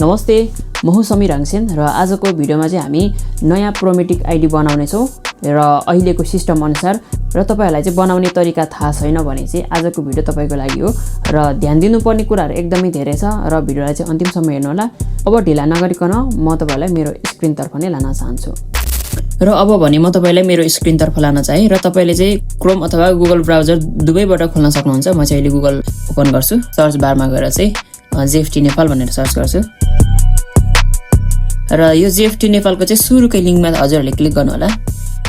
नमस्ते, म हुँ समीर हाङसेन र आजको भिडियोमा चाहिँ हामी नयाँ प्रोमेट्रिक आइडी बनाउने छौं र अहिलेको सिस्टम अनुसार र तपाईहरुलाई चाहिँ बनाउने तरिका थाहा छैन भने चाहिँ आजको भिडियो तपाईको लागि हो र ध्यान दिनुपर्ने कुराहरु एकदमै धेरै छ र भिडियोलाई चाहिँ अन्तिमसम्म हेर्नु होला। अब ढिला नगरिकन म तपाईहरुलाई मेरो स्क्रिन तर्फ नै लान चाहन्छु। र अब भने म तपाईलाई मेरो स्क्रिन तर्फ लान चाहे र तपाईले चाहिँ क्रोम अथवा गुगल ब्राउजर दुवैबाट खोल्न सक्नुहुन्छ। म चाहिँ अहिले गुगल ओपन गर्छु, सर्च बारमा गएर चाहिँ जेएफटी नेपाल भनेर सर्च गर्छु र यो जेएफटी नेपालको चाहिँ सुरुकै लिंकमा हजुरहरुले क्लिक गर्नु होला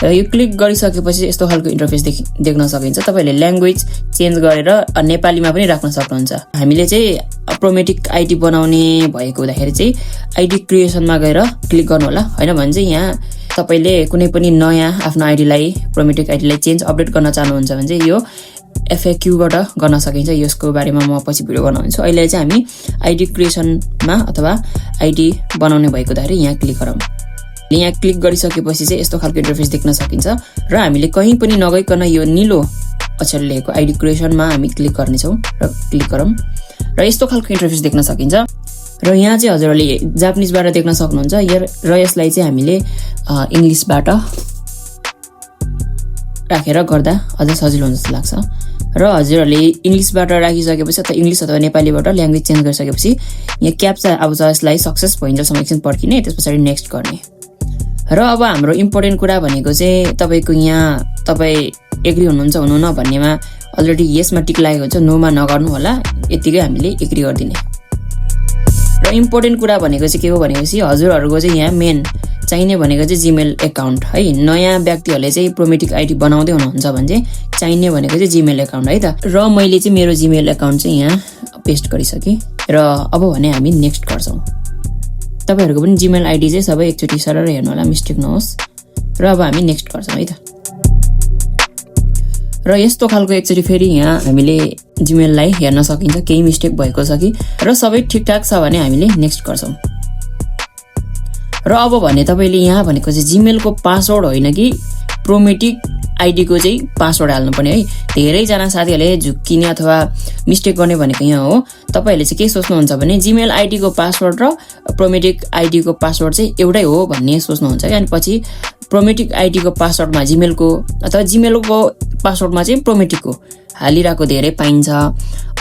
र यो क्लिक गरिसकेपछि यस्तो खालको इन्टरफेस देख्न सकिन्छ। तपाईले ल्याङ्ग्वेज चेन्ज गरेर नेपालीमा पनि राख्न सक्नुहुन्छ। हामीले चाहिँ प्रोमेट्रिक आइडी बनाउने भएको हुँदाखेरि चाहिँ आइडी क्रिएसनमा गएर क्लिक गर्नु होला, हैन भने चाहिँ यहाँ तपाईले कुनै पनि नयाँ आफ्नो आइडीलाई प्रोमेट्रिक आइडीलाई चेन्ज अपडेट गर्न चाहनुहुन्छ भने चाहिँ यो FAQ बाट गर्न सकिन्छ। यसको बारेमा म पछि भिडियो बनाउँछु। अहिले चाहिँ हामी आइडी क्रिएसनमा अथवा आइडी बनाउने भएको हुँदाखेरि यहाँ क्लिक गरौँ। यहाँ क्लिक गरिसकेपछि चाहिँ यस्तो खालको इन्टरफेस देख्न सकिन्छ र हामीले कहीँ पनि नगइकन यो नीलो अक्षरले लेखेको आइडी क्रिएसनमा हामी क्लिक गर्ने छौं र क्लिक गरौँ र यस्तो खालको इन्टरफेस देख्न सकिन्छ। र यहाँ चाहिँ हजुरहरुले जापानिजबाट देख्न सक्नुहुन्छ र यसलाई चाहिँ हामीले इंग्लिशबाट राखेर गर्दा अझ सजिलो हुन्छ जस्तो लाग्छ। र हजुरहरुले इंग्लिशबाट राखिसकेपछि अथवा इंग्लिश अथवा नेपालीबाट ल्याङ्ग्वेज चेन्ज गरिसकेपछि यहाँ क्याप्चा आउँछ, यसलाई सक्सेस भइन्जेलसम्म एकछिन पर्खिने, त्यसपछि नेक्स्ट गर्ने। र अब हाम्रो इम्पोर्टेन्ट कुरा भनेको चाहिँ तपाईको यहाँ तपाई एग्री हुनुहुन्छ हुनुहुन्न भन्नेमा अलरेडी यसमा टिक लागेको हुन्छ, नोमा नगर्नु होला, यतिकै हामीले एग्री गर्दिने। र इम्पोर्टेन्ट कुरा भनेको चाहिँ के हो भनेपछि हजुरहरुको चाहिँ यहाँ मेन चाहिने भनेको चाहिँ जीमेल एकाउन्ट है। नयाँ व्यक्तिहरुले चाहिँ प्रोमेट्रिक आइडी बनाउँदै हुनुहुन्छ भने चाहिँ चाहिने भनेको चाहिँ जीमेल एकाउन्ट है त। र मैले चाहिँ मेरो जीमेल एकाउन्ट चाहिँ यहाँ पेस्ट गरिसके र अब भने हामी नेक्स्ट गर्छौं। तपाईहरुको पनि जीमेल आइडी चाहिँ सबै एकचोटी सरर हेर्नु होला, मिस्टेक नहोस्। र अब हामी नेक्स्ट गर्छौं है त। र यस्तो खालको एकचोटी फेरि यहाँ हामीले जीमेललाई हेर्न सकिन्छ केही मिस्टेक भएको छ कि, र सबै ठीकठाक छ भने हामीले नेक्स्ट गर्छौं। र अब भने तपाईले यहाँ भनेको चाहिँ जीमेलको पासवर्ड होइन कि प्रोमेट्रिक आइडी को चाहिँ पासवर्ड हाल्नुपर्ने है। धेरै जना साथीहरुले झुक्किने अथवा मिस्टेक गर्ने भनेको यहाँ हो। तपाईहरुले चाहिँ के सोच्नुहुन्छ भने जीमेल आइडी को पासवर्ड र प्रोमेट्रिक आइडी को पासवर्ड चाहिँ एउटै हो भन्ने सोच्नुहुन्छ है। अनि पछि प्रोमेट्रिक आइडी को पासवर्डमा जीमेलको अथवा जीमेलको पासवर्डमा चाहिँ प्रोमेट्रिकको हालिरहेको धेरै पाइन्छ,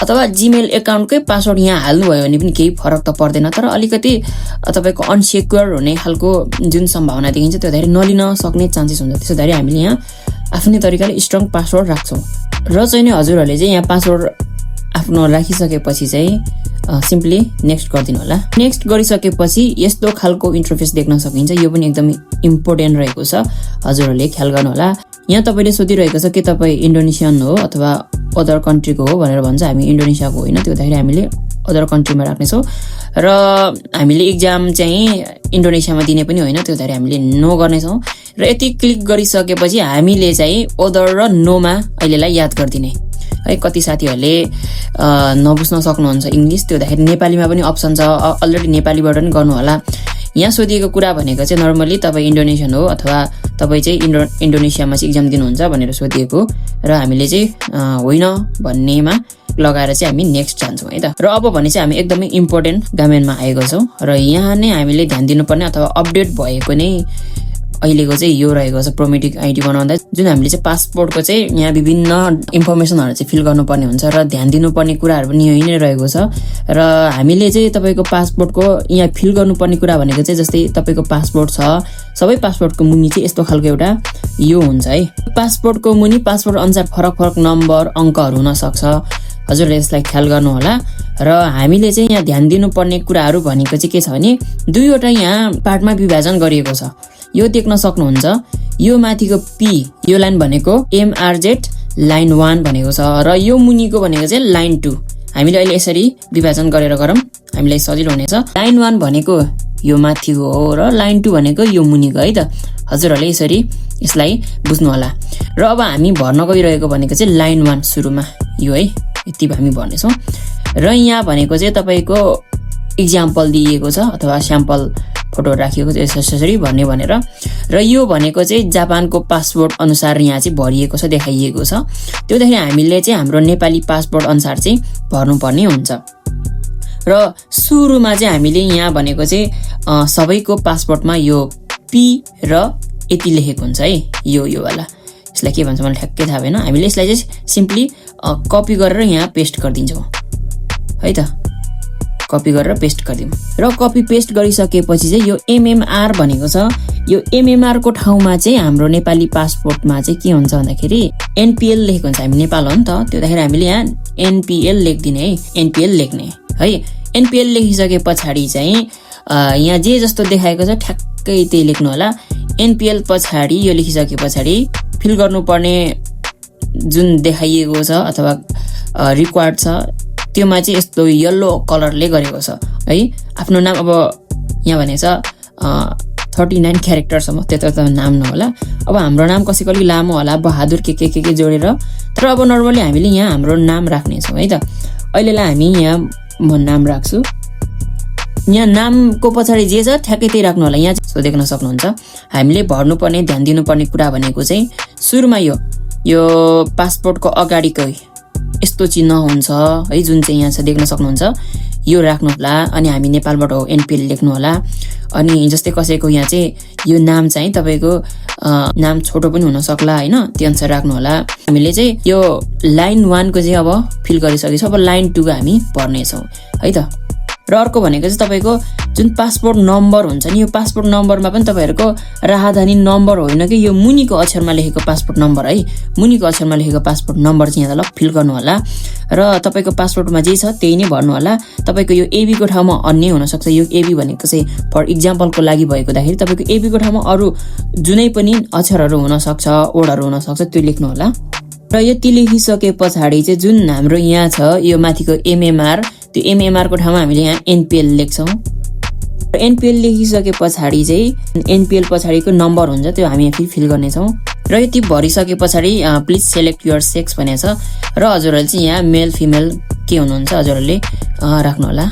अथवा जीमेल एकाउन्टकै पासवर्ड यहाँ हाल्नु भयो भने पनि केही फरक त पर्दैन, तर अलिकति तपाईको अनसिक्योर हुने खालको जुन सम्भावना देखिन्छ त्यो धेरै नलिन सक्ने चान्सेस हुन्छ। त्यसैले हामीले यहाँ आफ्नै तरिकाले स्ट्रङ पासवर्ड राख्छौं। र चाहिँ नि हजुरहरुले चाहिँ यहाँ पासवर्ड आफ्नो राखिसकेपछि चाहिँ सिम्पली नेक्स्ट गर्दिनु होला। नेक्स्ट गरिसकेपछि यस्तो खालको इन्टरफेस देख्न सकिन्छ। यो पनि एकदमै इम्पोर्टेन्ट रहेको छ, हजुरहरुले ख्याल गर्नु होला। यहाँ तपाईले सोधिरहेको छ कि तपाई इन्डोनेसियन हो अथवा अदर कन्ट्रीको हो भनेर भन्छ। हामी इन्डोनेसियाको होइन, त्यो हुँदाखेरि हामीले अदर कन्ट्रीमा राख्नेछौँ। र हामीले एक्जाम चाहिँ इन्डोनेसियामा दिने पनि होइन, त्यो हुँदाखेरि हामीले नो गर्नेछौँ। र यति क्लिक गरिसकेपछि हामीले चाहिँ अदर र नोमा अहिलेलाई याद गर्दिने है। कति साथीहरुले नबुझ्न सक्नुहुन्छ इंग्लिश, त्यो हुँदाखेरि नेपालीमा पनि अप्सन छ, अलरेडी नेपालीबाट पनि गर्नु होला। यहाँ सोधिएको कुरा भनेको चाहिँ नर्मली तपाई इन्डोनेसियन हो अथवा तपाई चाहिँ इन्डोनेसियामा चाहिँ एक्जाम दिनुहुन्छ भनेर सोधिएको, र हामीले चाहिँ होइन भन्नेमा लगाएर चाहिँ हामी नेक्स्ट जान्छौँ है त। र अब भने चाहिँ हामी एकदमै इम्पोर्टेन्ट गामेनमा आएको छौं र यहाँ नै हामीले ध्यान दिनुपर्ने अथवा अपडेट भएको नै अहिलेको चाहिँ यो रहेको छ। प्रोमेट्रिक आइडी बनाउँदा जुन हामीले चाहिँ पासपोर्टको चाहिँ यहाँ विभिन्न इन्फर्मेसनहरु चाहिँ फिल गर्नुपर्ने हुन्छ र ध्यान दिनुपर्ने कुराहरु पनि यही नै रहेको छ। र हामीले चाहिँ तपाईको पासपोर्टको यहाँ फिल गर्नुपर्ने कुरा भनेको चाहिँ जस्तै तपाईको पासपोर्ट छ, सबै पासपोर्टको मुनि चाहिँ यस्तो खालको एउटा यो हुन्छ है। पासपोर्टको मुनि पासपोर्ट अनुसार फरक फरक नम्बर अंकहरु हुन सक्छ, हजुरले यसलाई ख्याल गर्नु होला। र हामीले चाहिँ यहाँ ध्यान दिनुपर्ने कुराहरु भनेको चाहिँ के छ भने दुईवटा यहाँ पार्टमा विभाजन गरिएको छ। यो देख्न सक्नुहुन्छ, यो माथिको पी यो लाइन भनेको MRZ लाइन 1 भनेको छ र यो मुनिको भनेको चाहिँ लाइन 2। हामीले अहिले यसरी विभाजन गरेर गरौँ, हामीलाई सजिलो हुनेछ। लाइन 1 भनेको यो माथिको हो र लाइन 2 भनेको यो मुनिको है त। हजुरहरुले यसरी यसलाई बुझ्नु होला। र अब हामी भर्न गइरहेको भनेको चाहिँ लाइन 1 सुरुमा यो है, यति हामी भर्नेछौँ। र यहाँ भनेको चाहिँ तपाईको एक्जाम्पल दिएको छ अथवा स्याम्पल फोटो राखिएको छ यसरी भर्ने भनेर। र यो भनेको चाहिँ जापानको पासपोर्ट अनुसार यहाँ चाहिँ भरिएको छ, देखाइएको छ। त्यो देखि हामीले चाहिँ हाम्रो नेपाली पासपोर्ट अनुसार चाहिँ भर्नुपर्ने हुन्छ। र सुरुमा चाहिँ हामीले यहाँ भनेको चाहिँ सबैको पासपोर्टमा यो पी र यति लेखेको हुन्छ है, यो वाला। यसलाई के भन्छ मलाई ठ्याक्कै थाहा भएन। हामीले यसलाई चाहिँ सिम्पली कपी गरेर यहाँ पेस्ट गरिदिन्छौँ है त, कपी गरेर पेस्ट गरिदिउँ। र कपी पेस्ट गरिसकेपछि चाहिँ यो एमएमआर भनेको छ, यो एमएमआर को ठाउँमा चाहिँ हाम्रो नेपाली पासपोर्टमा चाहिँ के हुन्छ भन्दाखेरि एनपीएल लेखेको हुन्छ। हामी नेपाल हो नि त, त्योदाखेरि हामीले यहाँ एनपीएल लेखिदिने है, एनपीएल लेख्ने है। एनपीएल लेखिसके पछाडि चाहिँ यहाँ जे जस्तो देखाएको छ ठ्याक्कै त्यही लेख्नु होला। एनपीएल पछाडि यो लेखिसके पछाडि फिल गर्नुपर्ने जुन देखाइएको छ अथवा रिक्वायर्ड छ त्योमा चाहिँ यस्तो येलो कलरले गरेको छ है। आफ्नो नाम अब यहाँ भनेको छ 39 क्यारेक्टरसम्म, त्यत्रो त नाम नहोला। अब हाम्रो नाम कसैको अलिक लामो होला, बहादुर के जोडेर। तर अब नर्मली हामीले यहाँ हाम्रो नाम राख्नेछौँ है त। अहिलेलाई हामी यहाँ म नाम राख्छु। यहाँ नामको पछाडि जे छ ठ्याक्कै त्यही राख्नु होला। यहाँ चाहिँ देख्न सक्नुहुन्छ हामीले भर्नुपर्ने ध्यान दिनुपर्ने कुरा भनेको चाहिँ सुरुमा यो पासपोर्टको अगाडिकै यस्तो चिन्ह हुन्छ है, जुन चाहिँ यहाँ छ देख्न सक्नुहुन्छ, यो राख्नु होला। अनि हामी नेपालबाट हो एनपीएल लेख्नु होला। अनि जस्तै कसैको यहाँ चाहिँ यो नाम चाहिँ तपाईँको नाम छोटो पनि हुन सक्ला होइन, त्यो अनुसार राख्नु होला। हामीले चाहिँ यो लाइन 1 को चाहिँ अब फिल गरिसकेछौँ। अब लाइन 2 को हामी भर्नेछौँ है त। र अर्को भनेको चाहिँ तपाईँको जुन पासपोर्ट नम्बर हुन्छ नि, यो पासपोर्ट नम्बरमा पनि तपाईँहरूको राहदानी नम्बर होइन कि यो मुनिको अक्षरमा लेखेको पासपोर्ट नम्बर है, मुनिको अक्षरमा लेखेको पासपोर्ट नम्बर चाहिँ यहाँ फिल गर्नु होला। र तपाईँको पासपोर्टमा जे छ त्यही नै भर्नु होला। तपाईँको यो एबी को ठाउँमा अन्य हुनसक्छ। यो एबी भनेको चाहिँ फर इक्जाम्पलको लागि भएको हुँदाखेरि तपाईँको एबी को ठाउँमा अरू जुनै पनि अक्षरहरू हुनसक्छ, ओडहरू हुनसक्छ, त्यो लेख्नु होला। र यति लेखिसके पछाडि चाहिँ जुन हाम्रो यहाँ छ यो माथिको एमएमआर, त्यो एमएमआर को ठाउँमा हामीले यहाँ एनपीएल लेख्छौँ। र एनपीएल लेखिसके पछाडि चाहिँ एनपीएल पछाडिको नम्बर हुन्छ त्यो हामी यहाँ फिल गर्नेछौँ। र यति भरिसके पछाडि प्लिज सेलेक्ट युर सेक्स भनेको छ। र हजुरहरूले चाहिँ यहाँ मेल फिमेल के हुनुहुन्छ हजुरहरूले राख्नु होला।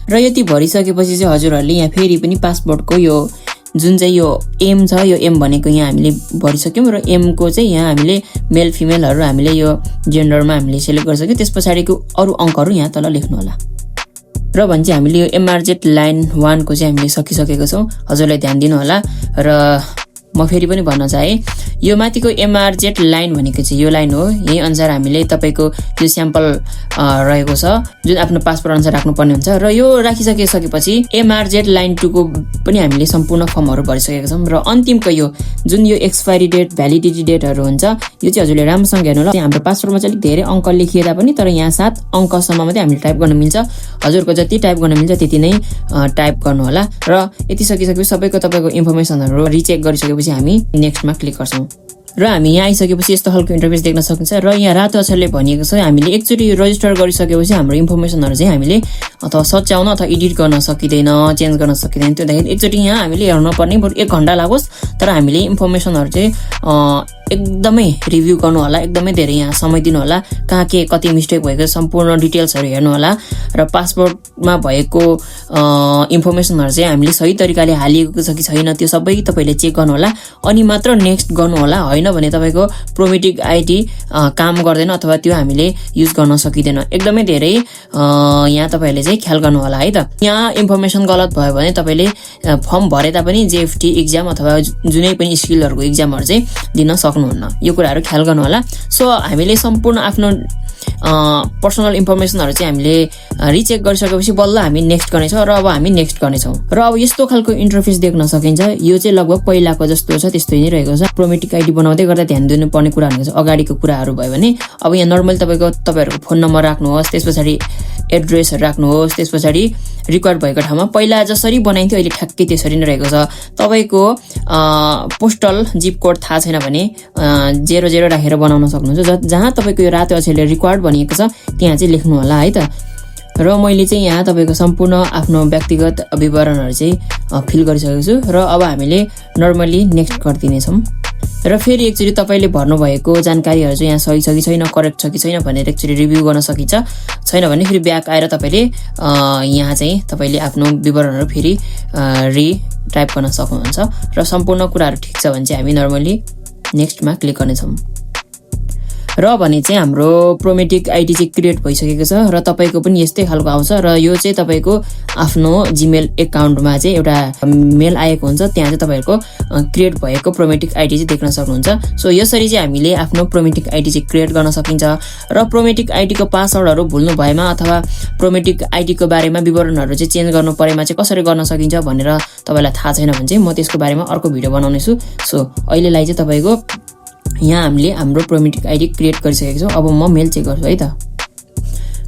र यति भरिसकेपछि चाहिँ हजुरहरूले यहाँ फेरि पनि पासपोर्टको यो जुन चाहिँ यो एम छ, यो एम भनेको यहाँ हामीले भरिसक्यौँ। र एम को चाहिँ यहाँ हामीले मेल फिमेलहरू हामीले यो जेन्डरमा हामीले सेलेक्ट गरिसक्यौँ। त्यस पछाडिको अरू अङ्कहरू यहाँ तल लेख्नु होला। र भने चाहिँ हामीले यो एमआरजेड लाइन 1 को चाहिँ हामीले सकिसकेको छौँ। हजुरलाई ध्यान दिनु होला। र म फेरि पनि भन्न चाहे यो माथिको एमआरजेड लाइन भनेको चाहिँ यो लाइन हो। यही अनुसार हामीले तपाईँको यो स्याम्पल रहेको छ जुन आफ्नो पासपोर्ट अनुसार राख्नुपर्ने हुन्छ। र यो राखिसकेपछि एमआरजेड लाइन 2 को पनि हामीले सम्पूर्ण फर्महरू भरिसकेका छौँ। र अन्तिमको यो जुन यो एक्सपायरी डेट भ्यालिडिटी डेटहरू हुन्छ यो चाहिँ हजुरले राम्रोसँग हेर्नु होला। हाम्रो पासपोर्टमा चाहिँ अलिक धेरै अङ्क लेखिएता पनि तर यहाँ 7 अङ्कसम्म मात्रै हामीले टाइप गर्न मिल्छ। हजुरको जति टाइप गर्न मिल्छ त्यति नै टाइप गर्नु होला। र यति सकिसकेपछि सबैको तपाईँको इन्फर्मेसनहरू रिचेक गरिसकेपछि हामी नेक्स्टमा क्लिक गर्छौँ। र हामी यहाँ आइसकेपछि यस्तो खालको इन्टरफेस देख्न सकिन्छ। र यहाँ रातो अक्षरले भनिएको छ हामीले एकचोटि रजिस्टर गरिसकेपछि हाम्रो इन्फर्मेसनहरू चाहिँ हामीले अथवा सच्याउन अथवा एडिट गर्न सकिँदैन, चेन्ज गर्न सकिँदैन। त्योदाखेरि एकचोटि यहाँ हामीले हेर्न पर्ने बरु 1 घण्टा लागोस् तर हामीले इन्फर्मेसनहरू चाहिँ एकदमै रिभ्यू गर्नु होला। एकदमै धेरै यहाँ समय दिनु होला। कहाँ के कति मिस्टेक भएको सम्पूर्ण डिटेल्सहरू हेर्नु होला। र पासपोर्टमा भएको इन्फर्मेसनहरू चाहिँ हामीले सही तरिकाले हालिएको छ कि छैन त्यो सबै तपाईँले चेक गर्नु होला। अनि मात्र नेक्स्ट गर्नु होला। होइन भने तपाईँको प्रोमेट्रिक आइडी काम गर्दैन अथवा त्यो हामीले युज गर्न सकिँदैन। एकदमै धेरै यहाँ तपाईँहरूले चाहिँ ख्याल गर्नु होला है त। यहाँ इन्फर्मेसन गलत भयो भने तपाईँले फर्म भरे तापनि जेएफटी इक्जाम अथवा जुनै पनि स्किलहरूको इक्जामहरू चाहिँ दिन सक्नुहुन्न। यो कुराहरू ख्याल गर्नु होला। सो हामीले सम्पूर्ण आफ्नो पर्सनल इन्फर्मेसनहरू चाहिँ हामीले रिचेक गरिसकेपछि बल्ल हामी नेक्स्ट गर्नेछौँ। र अब हामी नेक्स्ट गर्नेछौँ। र अब यस्तो खालको इन्टरफेस देख्न सकिन्छ। यो चाहिँ लगभग पहिलाको जस्तो छ त्यस्तै नै रहेको छ। प्रोमेट्रिक आइडी बनाउँदै गर्दा ध्यान दिनुपर्ने कुरा भनेको चाहिँ अगाडिको कुराहरू भयो भने अब यहाँ नर्मली तपाईँहरूको फोन नम्बर राख्नुहोस्, त्यस पछाडि एड्रेसहरू राख्नुहोस्, त्यस पछाडि रिक्वायर्ड भएको ठाउँमा पहिला जसरी बनाइन्थ्यो अहिले ठ्याक्कै त्यसरी नै रहेको छ। तपाईँको पोस्टल जिप कोड थाहा छैन भने 00 राखेर बनाउन सक्नुहुन्छ। जहाँ तपाईँको यो रातो अक्षरले रिक्वायर्ड भनिएको छ त्यहाँ चाहिँ लेख्नु होला है त। र मैले चाहिँ यहाँ तपाईँको सम्पूर्ण आफ्नो व्यक्तिगत विवरणहरू चाहिँ फिल गरिसकेको छु। र अब हामीले नर्मली नेक्स्ट गरिदिनेछौँ। र फेरि एकचोटि तपाईँले भर्नुभएको जानकारीहरू चाहिँ यहाँ सही छ कि छैन, करेक्ट छ कि छैन भनेर एकचोटि रिभ्यू गर्न सकिन्छ। छैन भने फेरि ब्याक आएर तपाईँले यहाँ चाहिँ तपाईँले आफ्नो विवरणहरू फेरि रिटाइप गर्न सक्नुहुन्छ। र सम्पूर्ण कुराहरू ठिक छ भने चाहिँ हामी नर्मली नेक्स्टमा क्लिक गर्नेछौँ। र भने चाहिँ हाम्रो प्रोमेट्रिक आइडी चाहिँ क्रिएट भइसकेको छ र तपाईको पनि यस्तै खालको आउँछ र यो चाहिँ तपाईको आफ्नो जीमेल एकाउन्टमा चाहिँ एउटा मेल आएको हुन्छ, त्यहाँ चाहिँ तपाईहरुको क्रिएट भएको प्रोमेट्रिक आइडी चाहिँ देख्न सक्नुहुन्छ। सो यसरी चाहिँ हामीले आफ्नो प्रोमेट्रिक आइडी चाहिँ क्रिएट गर्न सकिन्छ र प्रोमेट्रिक आइडी को पासवर्डहरु भुल्नु भएमा अथवा प्रोमेट्रिक आइडी को बारेमा विवरणहरु चाहिँ चेन्ज गर्नु परेमा चाहिँ कसरी गर्न सकिन्छ भनेर तपाईलाई थाहा छैन भने चाहिँ म त्यसको बारेमा अर्को भिडियो बनाउने छु। सो अहिलेलाई चाहिँ तपाईको यहाँ हामीले हाम्रो प्रोमेट्रिक आइडी क्रिएट गरिसकेको छौं। अब म मेल चेक गर्छु है त।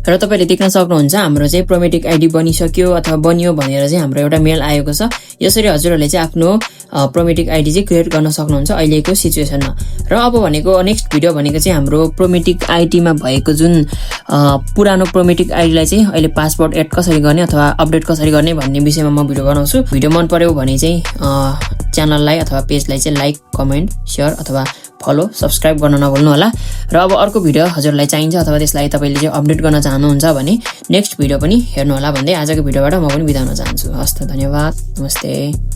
र तपाईले देख्न सक्नुहुन्छ हाम्रो चाहिँ प्रोमेट्रिक आइडी बनिसक्यो अथवा बनियो भनेर चाहिँ हाम्रो एउटा मेल आएको छ। यसरी हजुरहरुले चाहिँ आफ्नो प्रोमेट्रिक आइडी चाहिँ क्रिएट गर्न सक्नुहुन्छ अहिलेको सिचुएसनमा। र अब भनेको नेक्स्ट भिडियो भनेको चाहिँ हाम्रो प्रोमेट्रिक आइडीमा भएको जुन पुरानो प्रोमेट्रिक आइडीलाई चाहिँ अहिले पासवर्ड एड कसरी गर्ने अथवा अपडेट कसरी गर्ने भन्ने विषयमा म भिडियो बनाउँछु। भिडियो मन पर्यो भने चाहिँ च्यानललाई अथवा पेजलाई चाहिँ लाइक, कमेन्ट, शेयर अथवा फलो, सब्स्क्राइब गर्न नभुल्नु होला। र अब अर्को भिडियो हजुरलाई चाहिन्छ अथवा त्यसलाई तपाईले चाहिँ अपडेट गर्न चाहनुहुन्छ भने नेक्स्ट भिडियो पनि हेर्नु होला भन्दै आजको भिडियोबाट म पनि बिदा हुन चाहन्छु। हस्त, धन्यवाद, नमस्ते।